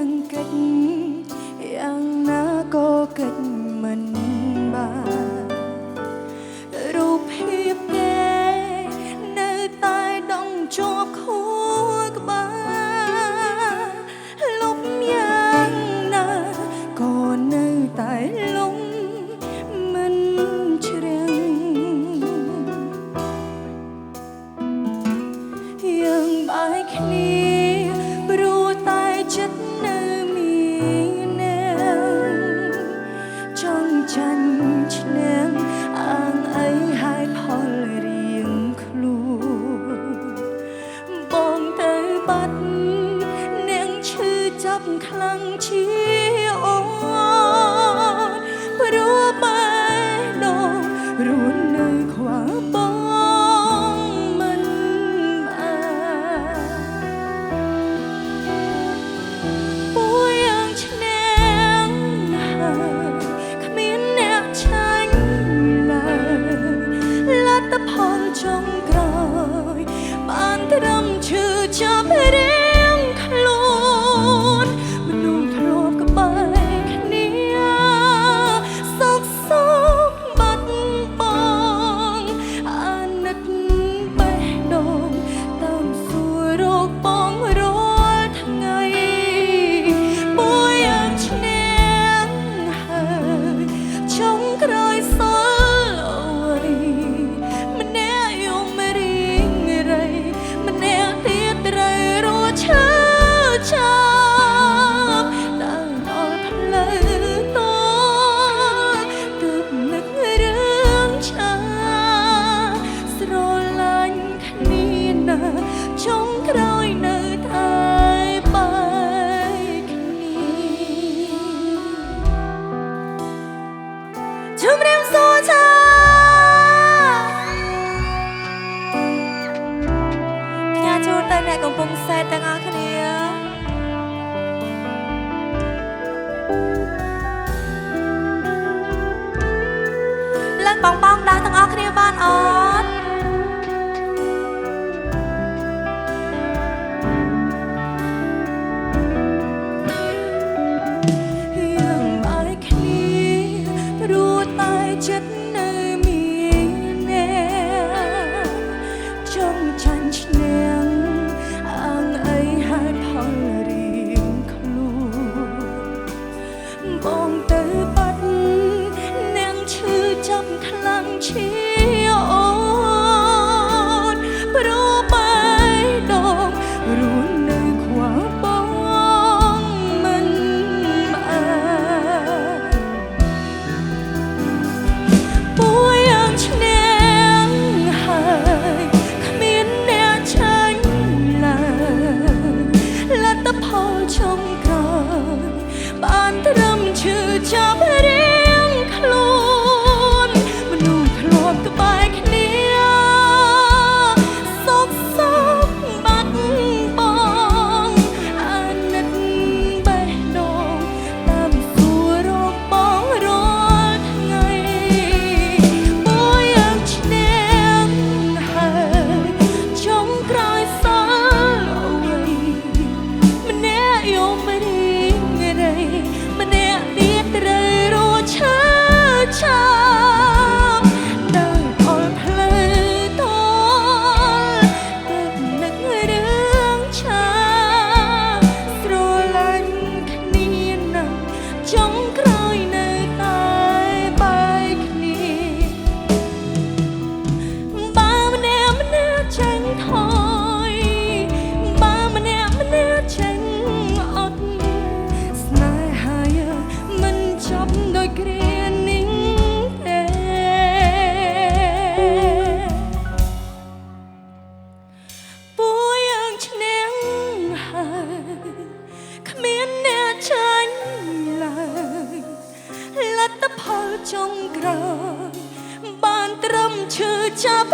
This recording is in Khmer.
ទាំងគិតយ៉ាងណាក៏គិតមិនបានរូបភាពគេនៅតែដងជាប់ខួរក្បាលលុបយ៉ាងណាក៏នៅតែលំមិនជ្រាំងយើងបែកគ្នាព្រោះតែចិត្តនៅមានអ្នកចង់ចាញ់ឈ្នះអាងអីហើយផលរៀងខ្លួនបងទៅបាត់នាងឈឺចាប់ខ្លាំងជាអូនព្រោះបែរដូររួននៅខ្វះបងមិនបានពួយយ៉ាងឈ្នះហើយគ្មានអ្នកចាញ់ឡើយលទ្ធផលចុងក្រោយបានត្រឹមឈឺចាប់រៀងខ្លួនមនុស្សធ្លាប់ក្បែរគ្នាសោកសោកបាត់បង់អាណិតបេះដូងតាមសួររកបងរាល់ថ្ងៃពួយយ៉ាងឈ្នះហើយចុងក្រោយសល់អ្វីម្នាក់យំរៀងរៃម្នាក់ទៀតត្រូវរស់ឈឺចាប់ដើរដល់ផ្លូវតូចទើបនឹករឿងចាស្រឡាញ់គ្នាណាចុងក្រោយនៅតែបែកគ្នាជម្រាបសួរចាផ្ញើជូនទៅអ្នកកំពុងសេតទាំងអស់គ្នាឡើងបងបងដាស់ទាំងអស់គ្នាបានអត់យើងបែកគ្នាព្រោះតែចិត្តនៅមានអ្នកចង់ចាញ់ឈ្នះអាងអីហើយផលរៀងខ្លួនបងទៅបាត់នាងឈឺចាប់ខ្លាំងជាអូនព្រោះបែរដូងរួននៅខ្វះបងមិនបានពួយយ៉ាងឈ្នះហើយគ្មានអ្នកចាញ់ឡើយលទ្ធផលចុងក្រោយបានត្រឹមឈឺចាប់រៀងខ្លួនមនុស្សធ្លាប់ក្បែរគ្នាសោកសោកបាត់បង់អាណិតបេះដូងតាមសួររកបងរាល់ថ្ងៃពួយយ៉ាងឈ្នះហើយចុងក្រោយសល់អ្វីម្នាក់យំរៀងរៃម្នាក់ទៀតត្រូវរស់ឈឺចាប់ដើរអល់ផ្លូវតូចទើបនឹករឿងចាស្រឡាញ់គ្នាណាស់ចុងក្រោយនៅតែបែកគ្នាបើម្នាក់ចេញថយបើម្នាក់ចេញអត់ស្នេហាយើងមិនចប់ដោយគ្រានេះទេពួយយ៉ាងឈ្នះហើយគ្មានអ្នកចាញ់ឡើយលទ្ធផលចុងក្រោយបានត្រឹមឈឺចាប់